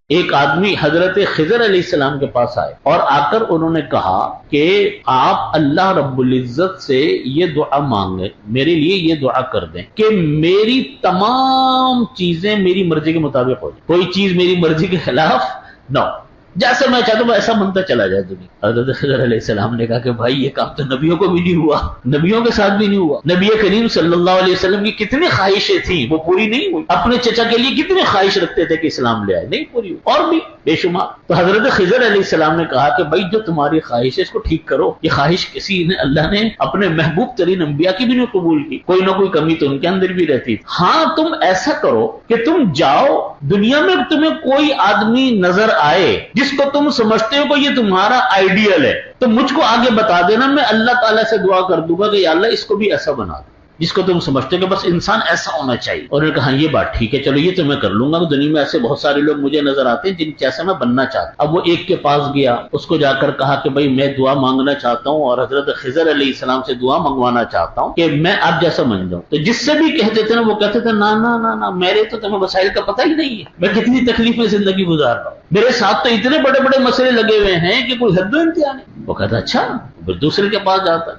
ایک آدمی حضرت خضر علیہ السلام کے پاس آئے اور آ کر انہوں نے کہا کہ آپ اللہ رب العزت سے یہ دعا مانگیں، میرے لیے یہ دعا کر دیں کہ میری تمام چیزیں میری مرضی کے مطابق ہو جائیں، کوئی چیز میری مرضی کے خلاف نہ ہو، جیسے میں چاہتا ہوں ایسا بنتا چلا جائے دنیا۔ حضرت خضر علیہ السلام نے کہا کہ بھائی یہ کام تو نبیوں کو بھی نہیں ہوا، نبیوں کے ساتھ بھی نہیں ہوا، نبی کریم صلی اللہ علیہ وسلم کی کتنی خواہشیں تھیں وہ پوری نہیں ہوئی، اپنے چچا کے لیے کتنی خواہش رکھتے تھے کہ اسلام لے آئے، نہیں پوری ہوئی، اور بھی بے شمار۔ تو حضرت خضر علیہ السلام نے کہا کہ بھائی جو تمہاری خواہش ہے اس کو ٹھیک کرو، یہ خواہش کسی نے اللہ نے اپنے محبوب ترین انبیاء کی بھی نہیں قبول کی، کوئی نہ کوئی کمی تو ان کے اندر بھی رہتی۔ ہاں تم ایسا کرو کہ تم جاؤ دنیا میں تمہیں کوئی آدمی نظر آئے جس کو تم سمجھتے ہو کہ یہ تمہارا آئیڈیل ہے، تو مجھ کو آگے بتا دینا، میں اللہ تعالیٰ سے دعا کر دوں گا کہ یا اللہ اس کو بھی ایسا بنا دے جس کو تم سمجھتے ہو کہ بس انسان ایسا ہونا چاہیے۔ اور انہوں نے کہا یہ بات ٹھیک ہے، چلو یہ تو میں کر لوں گا، دنیا میں ایسے بہت سارے لوگ مجھے نظر آتے ہیں جن جیسا میں بننا چاہتا ہوں۔ اب وہ ایک کے پاس گیا، اس کو جا کر کہا کہ بھائی میں دعا مانگنا چاہتا ہوں اور حضرت خضر علیہ السلام سے دعا منگوانا چاہتا ہوں کہ میں آپ جیسا بن جاؤں۔ تو جس سے بھی کہتے تھے نا وہ کہتے تھے نا نا نا نا، میرے تو تمہیں مسائل کا پتہ ہی نہیں ہے، میں کتنی تکلیف میں زندگی گزار رہا ہوں، میرے ساتھ تو اتنے بڑے بڑے مسئلے لگے ہوئے ہیں کہ کوئی حد و انتہا نہیں۔ وہ کہتا اچھا، پھر دوسرے کے پاس جاتا،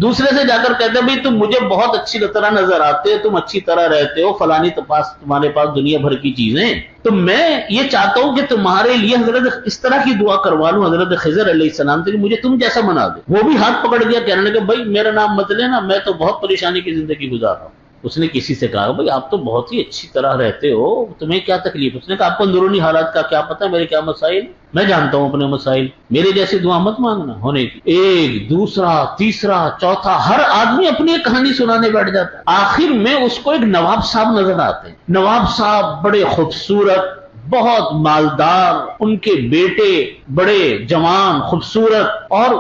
دوسرے سے جا کر کہتے بھائی تم مجھے بہت اچھی طرح نظر آتے ہو، تم اچھی طرح رہتے ہو، فلانی تمہارے پاس دنیا بھر کی چیزیں، تو میں یہ چاہتا ہوں کہ تمہارے لیے حضرت اس طرح کی دعا کروا لوں حضرت خضر علیہ السلام سے کہ مجھے تم جیسا بنا دے۔ وہ بھی ہاتھ پکڑ گیا، کہنے لگا بھائی میرا نام مت لینا، میں تو بہت پریشانی کی زندگی گزار رہا ہوں۔ اس نے کسی سے کہا بھائی آپ تو بہت ہی اچھی طرح رہتے ہو، تمہیں کیا تکلیف؟ اس نے کہا آپ کو اندرونی حالات کا کیا پتہ، میرے کیا مسائل، میں جانتا ہوں اپنے مسائل، میرے جیسی دعا مت مانگنا ہونے کی۔ ایک دوسرا تیسرا چوتھا، ہر آدمی اپنی ایک کہانی سنانے بیٹھ جاتا ہے۔ آخر میں اس کو ایک نواب صاحب نظر آتے ہیں، نواب صاحب بڑے خوبصورت، بہت مالدار، ان کے بیٹے بڑے جوان خوبصورت، اور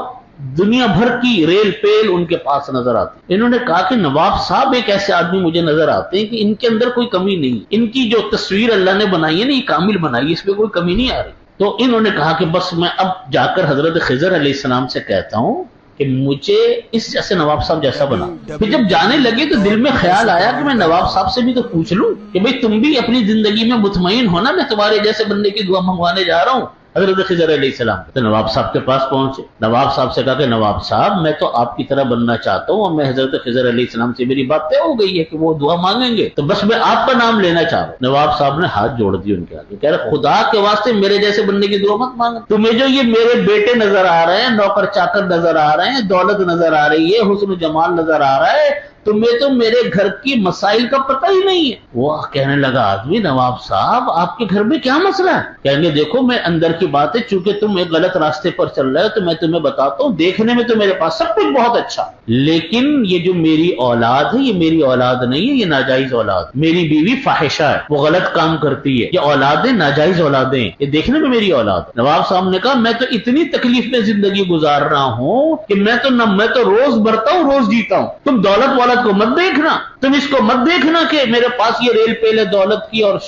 دنیا بھر کی ریل پیل ان کے پاس نظر آتی۔ انہوں نے کہا کہ نواب صاحب ایک ایسے آدمی مجھے نظر آتے ہیں کہ ان کے اندر کوئی کمی نہیں، ان کی جو تصویر اللہ نے بنائی ہے نا یہ کامل بنائی ہے، اس میں کوئی کمی نہیں آ رہی۔ تو انہوں نے کہا کہ بس میں اب جا کر حضرت خضر علیہ السلام سے کہتا ہوں کہ مجھے اس جیسے نواب صاحب جیسا بنا۔ پھر جب جانے لگے تو دل میں خیال آیا کہ میں نواب صاحب سے بھی تو پوچھ لوں کہ بھئی تم بھی اپنی زندگی میں مطمئن ہونا، میں تمہارے جیسے بندے کی دعا منگوانے جا رہا ہوں حضرت خضر علیہ السلام۔ تو نواب صاحب کے پاس پہنچے، نواب صاحب سے کہا کہ نواب صاحب میں تو آپ کی طرح بننا چاہتا ہوں، اور میں حضرت خضر علیہ السلام سے میری بات طے ہو گئی ہے کہ وہ دعا مانگیں گے، تو بس میں آپ کا نام لینا چاہ رہا ہوں۔ نواب صاحب نے ہاتھ جوڑ دیے ان کے آگے، کہہ رہے خدا کے واسطے میرے جیسے بننے کی دعا مت مانگنا، تمہیں جو یہ میرے بیٹے نظر آ رہے ہیں، نوکر چاکر نظر آ رہے ہیں، دولت نظر آ رہی ہے، حسن و جمال نظر آ رہا ہے، تمہیں تو میرے گھر کی مسائل کا پتہ ہی نہیں ہے۔ وہ کہنے لگا آدمی نواب صاحب آپ کے گھر میں کیا مسئلہ ہے؟ کہیں گے دیکھو میں اندر کی بات ہے، چونکہ تم ایک غلط راستے پر چل رہے ہو تو میں تمہیں بتاتا ہوں، دیکھنے میں تو میرے پاس سب کچھ بہت اچھا، لیکن یہ جو میری اولاد ہے یہ میری اولاد نہیں ہے، یہ ناجائز اولاد، میری بیوی فاحشہ ہے، وہ غلط کام کرتی ہے، یہ اولادیں ناجائز اولادیں، یہ دیکھنے میں میری اولاد ہے۔ نواب صاحب نے کہا میں تو اتنی تکلیف میں زندگی گزار رہا ہوں کہ میں تو روز مرتا ہوں روز جیتا ہوں، تم دولت والد کو مت دیکھنا، تم اس کو مت دیکھنا کہ میرے پاس یہ ریل پیل ہے دولت کی اور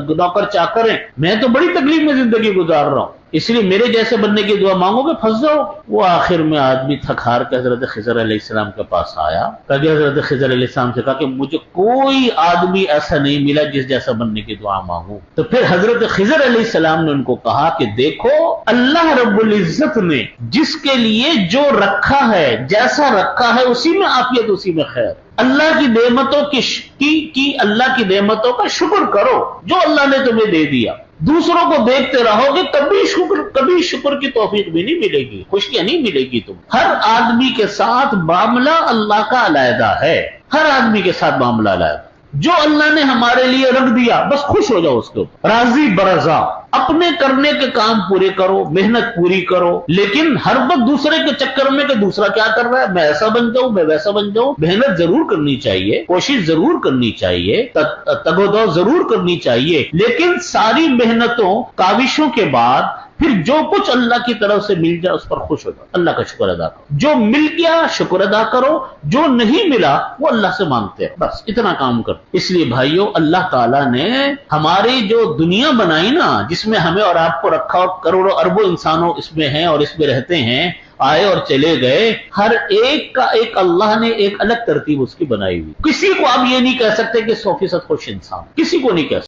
نوکر چاکر ہیں، میں تو بڑی تکلیف میں زندگی گزار رہا ہوں، اس لیے میرے جیسے بننے کی دعا مانگو گے پھنس جاؤ۔ وہ آخر میں آدمی تھک ہار کے حضرت خضر علیہ السلام کے پاس آیا، کہ حضرت خضر علیہ السلام سے کہا کہ مجھے کوئی آدمی ایسا نہیں ملا جس جیسا بننے کی دعا مانگوں۔ تو پھر حضرت خضر علیہ السلام نے ان کو کہا کہ دیکھو اللہ رب العزت نے جس کے لیے جو رکھا ہے، جیسا رکھا ہے اسی میں عافیت، اسی میں خیر، اللہ کی نعمتوں کی اللہ کی نعمتوں کا شکر کرو جو اللہ نے تمہیں دے دیا، دوسروں کو دیکھتے رہو گے کبھی شکر کی توفیق بھی نہیں ملے گی، خوشیاں نہیں ملے گی تم۔ ہر آدمی کے ساتھ معاملہ اللہ کا علیحدہ ہے، ہر آدمی کے ساتھ معاملہ علیحدہ، جو اللہ نے ہمارے لیے رکھ دیا بس خوش ہو جاؤ اس کے اوپر، راضی برضا، اپنے کرنے کے کام پورے کرو، محنت پوری کرو، لیکن ہر وقت دوسرے کے چکر میں کہ دوسرا کیا کر رہا ہے میں ایسا بن جاؤں میں ویسا بن جاؤں۔ محنت ضرور کرنی چاہیے، کوشش ضرور کرنی چاہیے، تگ و دو ضرور کرنی چاہیے، لیکن ساری محنتوں کاوشوں کے بعد پھر جو کچھ اللہ کی طرف سے مل جائے اس پر خوش ہو جاؤ، اللہ کا شکر ادا کرو، جو مل گیا شکر ادا کرو، جو نہیں ملا وہ اللہ سے مانگتے ہیں، بس اتنا کام کرو۔ اس لیے بھائیو اللہ تعالیٰ نے ہماری جو دنیا بنائی نا، جس میں ہمیں اور آپ کو رکھا، اور کروڑوں اربوں انسانوں اس میں ہیں اور اس میں رہتے ہیں، آئے اور چلے گئے، ہر ایک کا ایک اللہ نے ایک الگ ترتیب اس کی بنائی ہوئی۔ کسی کو آپ یہ نہیں کہہ سکتے کہ 100% خوش انسان، کسی کو نہیں کہہ سکتے۔